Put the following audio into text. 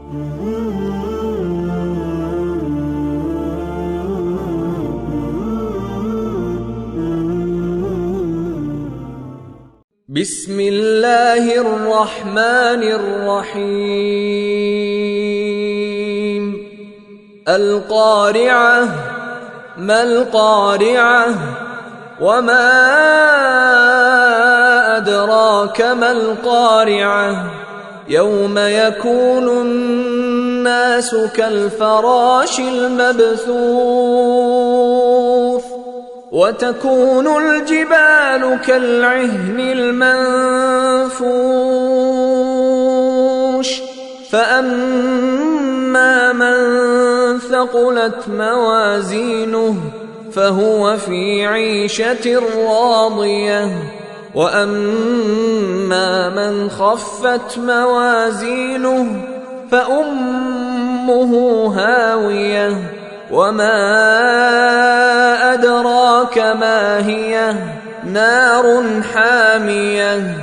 بسم الله الرحمن الرحيم. القارعة. ما القارعة؟ وما أدراك ما القارعة؟ يوم يكون الناس كالفراش المبثوث وتكون الجبال كالعهن المنفوش فأما من ثقلت موازينه فهو في عيشة راضية وأما من خفت موازينه فأمه هاوية وما أدراك ما هي نار حامية